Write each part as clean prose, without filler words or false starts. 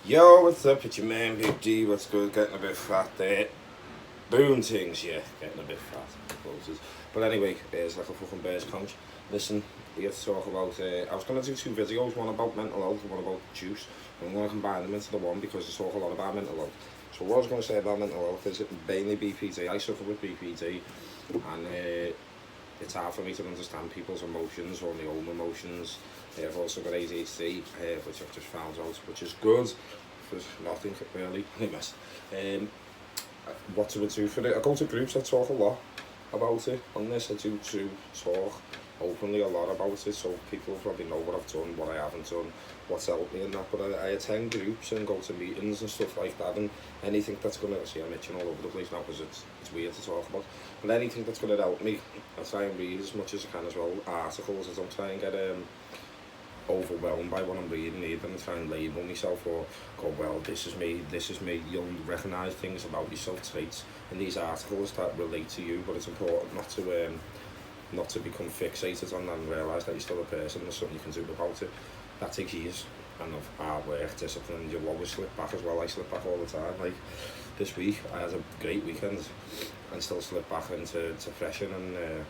Yo, what's up? It's your man Big D. What's good? Getting a bit fat there. Doing things, yeah. Getting a bit fat. Closes. But anyway, it's like a fucking bear's conch. Listen, here to talk about. I was going to do two videos, one about mental health and one about juice. And I'm going to combine them into the one because I talk a lot about mental health. So what I was going to say about mental health is mainly BPD. I suffer with BPD and it's hard for me to understand people's emotions or my own emotions. I've also got ADHD, which I've just found out, which is good for nothing really. What do I do for it? I go to groups, I talk a lot about it on this. I do talk openly a lot about it, so people probably know what I've done, what I haven't done, what's helped me and that. But I attend groups and go to meetings and stuff like that, and anything that's going to, see I'm itching all over the place now because it's weird to talk about, but anything that's going to help me, I try and read as much as I can as well, articles. I don't try and get overwhelmed by what I'm reading either and try and label myself or go, well, this is me. You'll recognise things about yourself, traits in these articles that relate to you, but it's important not to become fixated on that and realise that you're still a person and there's something you can do about it. That takes years and of hard work, discipline. You'll always slip back as well. I slip back all the time. Like this week I had a great weekend and still slip back into depression and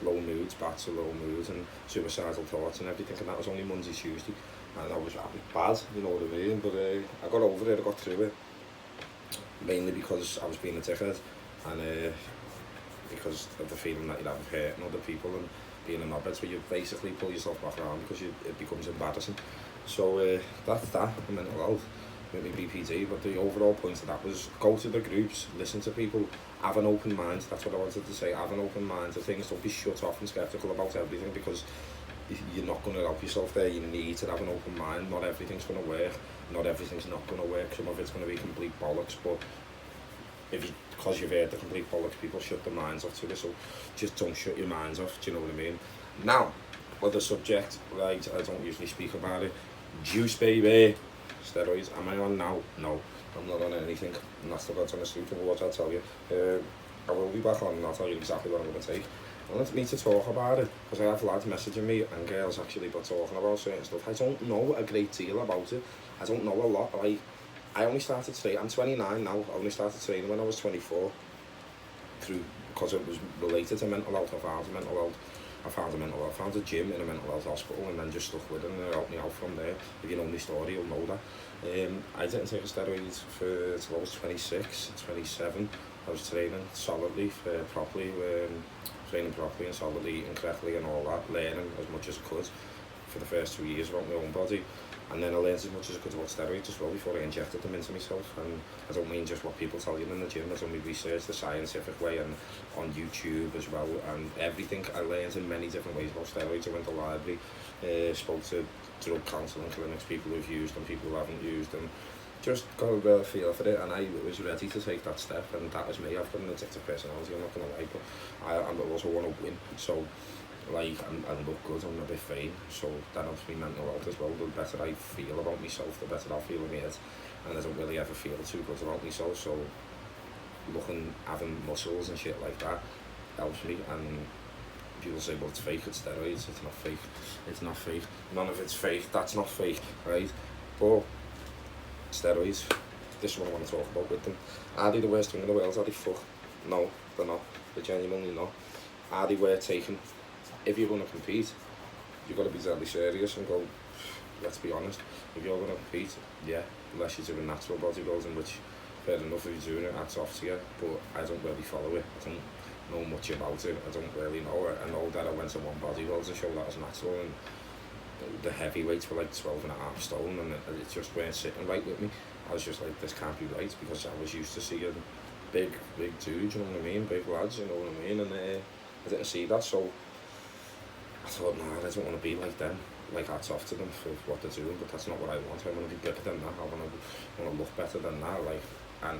low moods, back to low moods and suicidal thoughts and everything, and that was only Monday, Tuesday, and I was bad, you know what I mean, but I got over it, I got through it, mainly because I was being a dickhead, and because of the feeling that you'd have of hurting other people and being a knobhead, so you basically pull yourself back around because it becomes embarrassing. So that's that, the mental health with my BPD, but the overall point of that was go to the groups, listen to people, have an open mind. That's what I wanted to say, have an open mind to things. Don't be shut off and sceptical about everything because you're not going to help yourself there. You need to have an open mind. Not everything's going to work, not everything's not going to work, some of it's going to be complete bollocks, but because you've heard the complete bollocks, people shut their minds off to it, so just don't shut your minds off, do you know what I mean? Now, with the subject, right, I don't usually speak about it, juice baby, steroids, am I on now? No, I'm not on anything, and that's the God's honest truth, and what I'll tell you. I will be back on and I'll tell you exactly what I'm going to take. I want me to talk about it, because I have lads messaging me and girls actually but talking about certain stuff. I don't know a great deal about it, I don't know a lot, like, I only started training, I'm 29 now, I only started training when I was 24, because it was related to mental health. I found a gym in a mental health hospital and then just stuck with it and it helped me out from there. If you know my story, you'll know that. I didn't take a steroid till I was 26, 27. I was training solidly, properly and solidly, eating correctly and all that, learning as much as I could for the first 2 years about my own body. And then I learned as much as I could about steroids as well before I injected them into myself. And I don't mean just what people tell you in the gym, I done my research the scientific way and on YouTube as well. And everything I learned in many different ways about steroids. I went to the library, spoke to drug counselling clinics, people who've used them, people who haven't used them. Just got a real feel for it and I was ready to take that step, and that was me. I've got an addictive personality, I'm not going to lie, but I also want to win. So like, I look good, I'm a bit vain, so that helps me mental health as well. The better I feel about myself, the better I'll feel in my head, and I don't really ever feel too good about myself, so having muscles and shit like that helps me. And people say, well, it's fake, it's steroids. It's not fake, none of it's fake, that's not fake, right? But steroids, this is what I want to talk about with them. Are they the worst thing in the world? Are they fuck? No, they're not, they're genuinely not. Are they worth taking? If you're going to compete, you've got to be deadly serious and go, let's be honest, if you're going to compete, yeah, unless you're doing natural bodybuilding, which fair enough, if you're doing it, hats off to you, but I don't really follow it, I don't know much about it, I don't really know it. I know that I went to one bodybuilding show that was natural and the heavyweights were like 12.5 stone and it just weren't sitting right with me. I was just like, this can't be right, because I was used to seeing big dudes, you know what I mean, big lads, you know what I mean, and I didn't see that, so I thought, nah, I don't want to be like them. Like, hats off to them for what they're doing, but that's not what I want. I want to be bigger than that. I want to look better than that. Like, and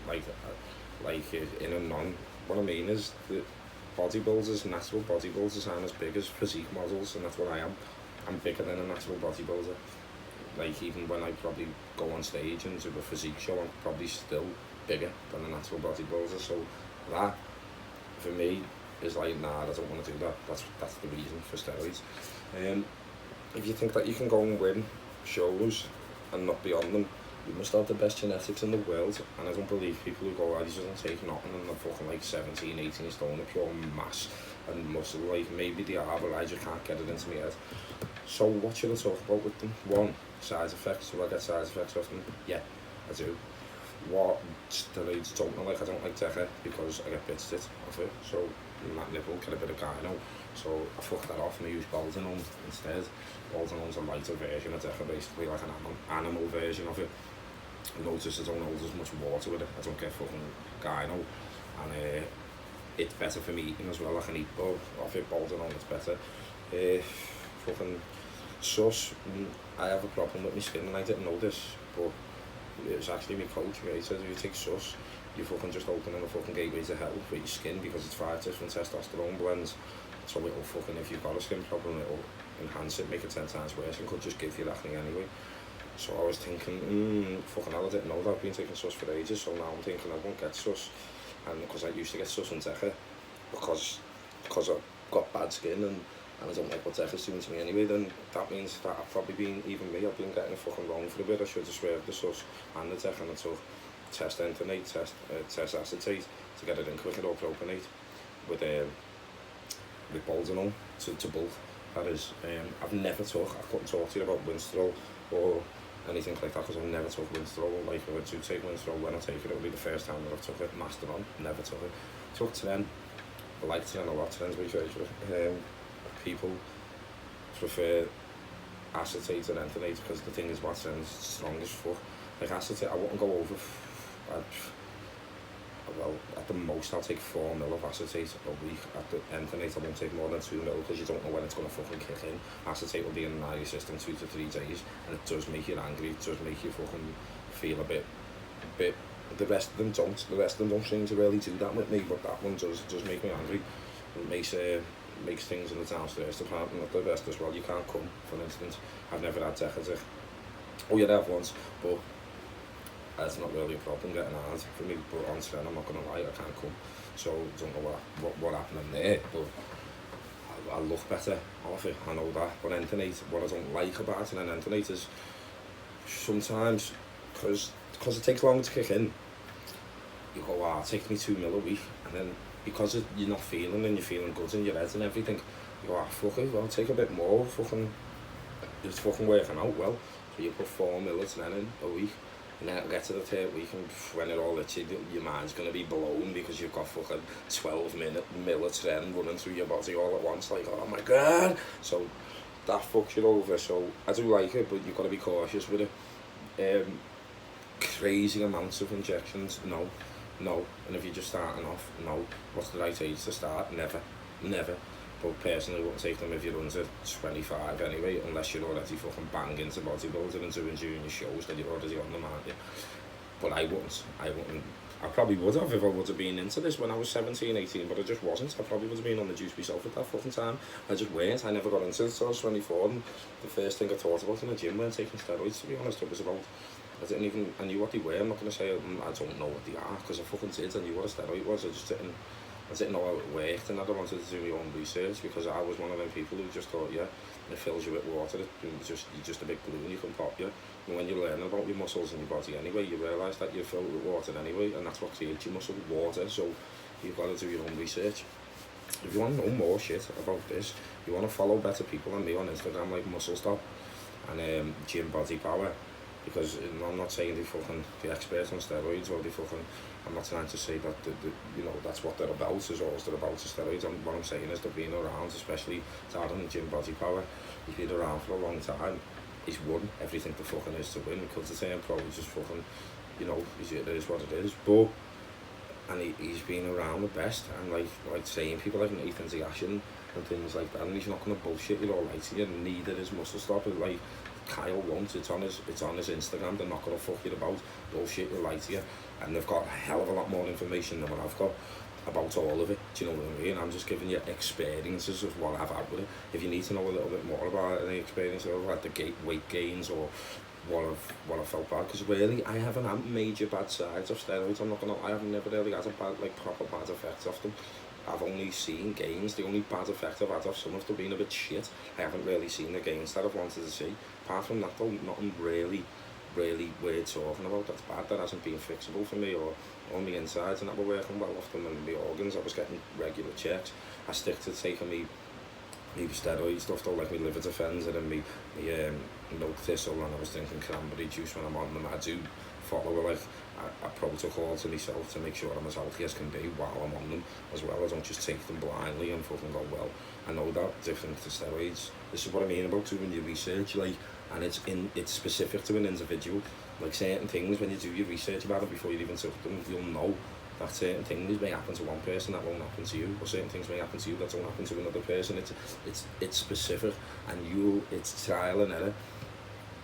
like in a non. What I mean is the bodybuilders, natural bodybuilders, aren't as big as physique models, and that's what I am. I'm bigger than a natural bodybuilder. Like, even when I probably go on stage and do a physique show, I'm probably still bigger than a natural bodybuilder. So that, for me, is like, nah, I don't want to do that. That's the reason for steroids. If you think that you can go and win shows and not be on them, you must have the best genetics in the world. And I don't believe people who go, oh, he doesn't take nothing and they're fucking like 17, 18 stone, a pure mass and muscle. Like, maybe they are, but I just can't get it into my head. So what should I talk about with them? One, side effects. Do I get side effects off them? Yeah, I do. What steroids don't I like? I don't like Deca because I get bits off it. So that nipple, get a bit of gyno. So I fuck that off and I use Boldenone instead. Boldenone's a lighter version of Deca, basically like an animal version of it. I notice I don't hold as much water with it. I don't get fucking gyno. And it's better for me eating as well. I can eat both off it. Boldenone, it's better. Fucking sus. I have a problem with my skin and I didn't know this, but it was actually my coach, right? He said if you take sus, you fucking just opening a fucking gateway to hell with your skin because it's 5 different testosterone blends. So it'll fucking, if you've got a skin problem, it'll enhance it, make it 10 times worse, and could just give you acne anyway. So I was thinking, fucking hell, I didn't know that. I've been taking sus for ages, so now I'm thinking I won't get sus. And because I used to get sus and Deca, because I've got bad skin and I don't like what Deca's doing to me anyway, then that means that I've probably been, even me, I've been getting it fucking wrong for a bit. I should have swerved the sus and the Deca, and I took test entonate, test acetate to get it in quicker, or propionate with Boldenone to bulk. That is, I couldn't talk to you about Winstrol or anything like that because I've never took Winstrol. Like, if I do take Winstrol, when I take it, it'll be the first time that I've took it. Master on, never took it. Took Tren, I like Tren a lot. Tren's my favourite. People prefer acetate and entonate because the thing is, what Tren's strong as fuck. Like acetate, I wouldn't go over. Well, at the most I'll take 4 mil of acetate a week. At the entonate I won't take more than 2 mil because you don't know when it's going to fucking kick in. Acetate will be in your system 2 to 3 days and it does make you angry, it does make you fucking feel a bit. The rest of them don't seem to really do that with me, but that one does make me angry. It makes things in the downstairs department not the best as well. You can't come, for instance. I've never had Deca. Oh yeah, I have once, but that's not really a problem getting hard for me, but on Tren, I'm not going to lie, I can't come. So I don't know what happened in there, but I look better off it, I know that. But entonate, what I don't like about an entonate is sometimes, because it takes long to kick in, you go, it takes me 2 mil a week, and then because you're not feeling and you're feeling good in your head and everything, you go, fuck it, I'll take a bit more, it's fucking working out well. So you put 4 mil of Tren in a week, and then it'll get to the 3rd week, and when it all hits you, your mind's going to be blown because you've got fucking 12 mil of Tren running through your body all at once, like, oh my god. So that fucks you over. So I do like it, but you've got to be cautious with it. Crazy amounts of injections, no. And if you're just starting off, no. What's the right age to start? Never. But personally, I wouldn't take them if you're under 25 anyway, unless you're already fucking banging into bodybuilding and doing junior shows, then you're already on them, aren't you? But I wouldn't. I probably would have if I would have been into this when I was 17, 18, but I just wasn't. I probably would have been on the juice myself at that fucking time. I just weren't. I never got into it until I was 24, and the first thing I thought about in the gym when taking steroids, to be honest, it was about, I knew what they were. I'm not going to say I don't know what they are, because I fucking did. I knew what a steroid was. I didn't know how it worked, and I wanted to do my own research because I was one of them people who just thought, yeah, it fills you with water, you're just a big balloon, you can pop you. And when you learn about your muscles and your body anyway, you realise that you're filled with water anyway, and that's what creates your muscle, water. So you've got to do your own research. If you want to know more shit about this, you want to follow better people than me on Instagram, like Muscle Stop and Gym Body Power, because I'm not saying the experts on steroids, or I'm not trying to say that that's what they're about, is all they're about is steroids. And what I'm saying is they've been around, especially Darren and Gym Body Power. He's been around for a long time. He's won everything there fucking is to win. Because the turn pro, he's just fucking, it is what it is. But, and he's been around the best, and like saying people like Nathan Ziashin and things like that, and he's not going to bullshit you all right to you, and neither is Muscle Stop. Like Kyle won't, it's on his Instagram. They're not going to fuck you about, bullshit you, lie to you, and they've got a hell of a lot more information than what I've got about all of it. Do you know what I mean? I'm just giving you experiences of what I've had with it. If you need to know a little bit more about any experience I've had, the weight gains, or what I felt bad, because really I haven't had major bad sides of steroids. I'm not gonna lie, I've never really had a bad, proper bad effects of them. I've only seen gains. The only bad effect I've had of some of them being a bit shit. I haven't really seen the gains that I've wanted to see. Apart from that though, nothing really really weird talking about. That's bad. That hasn't been fixable for me, or on the insides and that were working well often, and the organs I was getting regular checks. I stick to taking me steroid stuff though, like my liver defender and me milk thistle, and I was drinking cranberry juice when I'm on them. I do follow like a protocol to myself to make sure I'm as healthy as can be while I'm on them as well. I don't just take them blindly and fucking go, well, I know that different to steroids. This is what I mean about doing your research, like, and it's specific to an individual. Like certain things, when you do your research about it before you even took them, you'll know that certain things may happen to one person that won't happen to you, or certain things may happen to you that don't happen to another person. It's specific, and it's trial and error.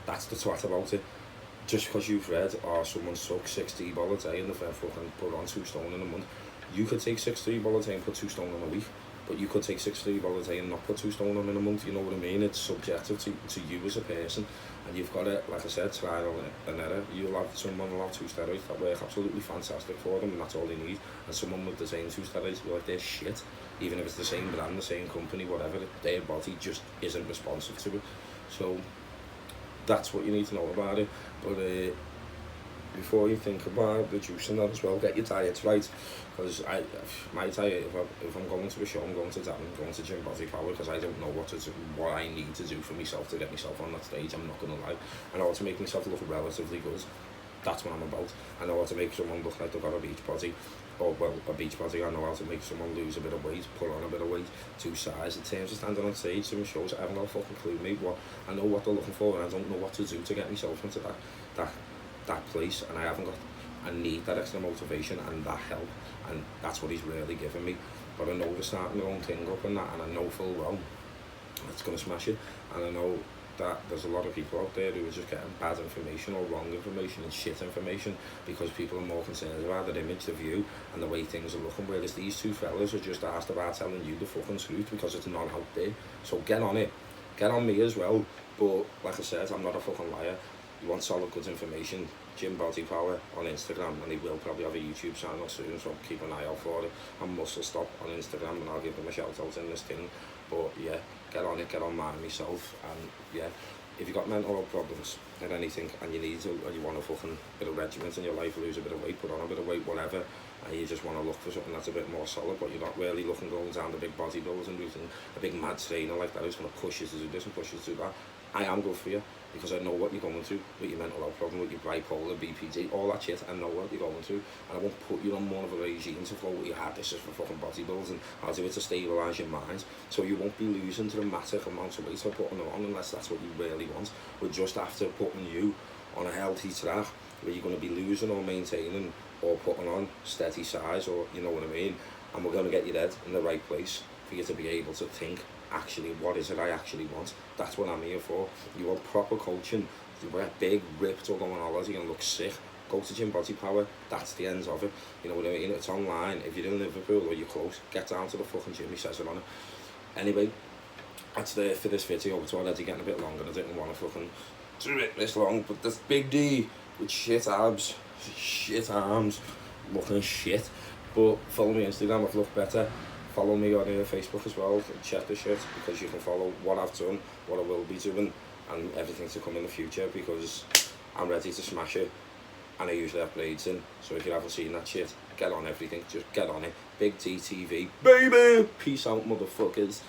That's the twat about it. Just because you've read, or someone took 60 ball a day and they've fucking put on 2 stone in a month, you could take 60 ball a day and put 2 stone in a week, but you could take 60 ball a day and not put 2 stone on in a month. You know what I mean? It's subjective to you as a person, and you've got to, like I said, trial and error. Someone will have 2 steroids that work absolutely fantastic for them, and that's all they need, and someone with the same 2 steroids will be like, they're shit, even if it's the same brand, the same company, whatever. Their body just isn't responsive to it. So that's what you need to know about it. But before you think about the juice and that as well, get your diets right. Because my diet, if I'm going to a show, I'm going to that, I'm going to Gym Body Power, because I don't know what I need to do for myself to get myself on that stage. I'm not going to lie. I know how to make myself look relatively good. That's what I'm about. I know how to make someone look like they've got a beach body. Or, well, a beach body. I know how to make someone lose a bit of weight, put on a bit of weight, 2 size. In terms of standing on stage, some shows, I haven't got a fucking clue, mate. I know what they're looking for, and I don't know what to do to get myself into that place, and I need that extra motivation and that help, and that's what he's really giving me. But I know we're starting their own thing up and that, and I know full well it's going to smash it, and I know that there's a lot of people out there who are just getting bad information or wrong information and shit information, because people are more concerned about their image, the view, and the way things are looking, whereas these 2 fellas are just asked about telling you the fucking truth, because it's not out there. So get on it, get on me as well. But like I said, I'm not a fucking liar. You want solid good information, Gym Body Power on Instagram, and he will probably have a YouTube channel soon, so keep an eye out for it. And Muscle Stop on Instagram, and I'll give them a shout out in this thing. But yeah, get on it, get on mine myself, and yeah, if you've got mental health problems and anything, and you need to, or you want a fucking bit of regiment in your life, lose a bit of weight, put on a bit of weight, whatever, and you just want to look for something that's a bit more solid, but you're not really looking going down the big bodybuilders and using a big mad trainer like that who's going to push you to do this and push you to do that, I am good for you, because I know what you're going through with your mental health problem, with your bipolar, BPD, all that shit. I know what you're going through, and I won't put you on one of a regime to follow what you had. This is for fucking bodybuilders, and I'll do it to stabilise your mind, so you won't be losing dramatic amounts of weight for putting it on, unless that's what you really want. We're just after putting you on a healthy track where you're going to be losing or maintaining or putting on steady size, or you know what I mean, and we're going to get your head in the right place for you to be able to think, actually, what is it I actually want? That's what I'm here for. You want proper coaching, you want big, ripped, or go on holiday and look sick, go to Gym Body Power. That's the ends of it, you know what I mean? It's online. If you're in Liverpool or you're close, get down to the fucking gym, he says it on it. Anyway, that's it for this video. It's already getting a bit longer. I didn't want to fucking do it this long, but this Big D with shit abs, shit arms, looking shit. But follow me on Instagram if I look better. Follow me on Facebook as well, check the shit, because you can follow what I've done, what I will be doing, and everything to come in the future, because I'm ready to smash it, and I usually have blades in. So if you haven't seen that shit, get on everything, just get on it. Big D TV, baby! Peace out, motherfuckers.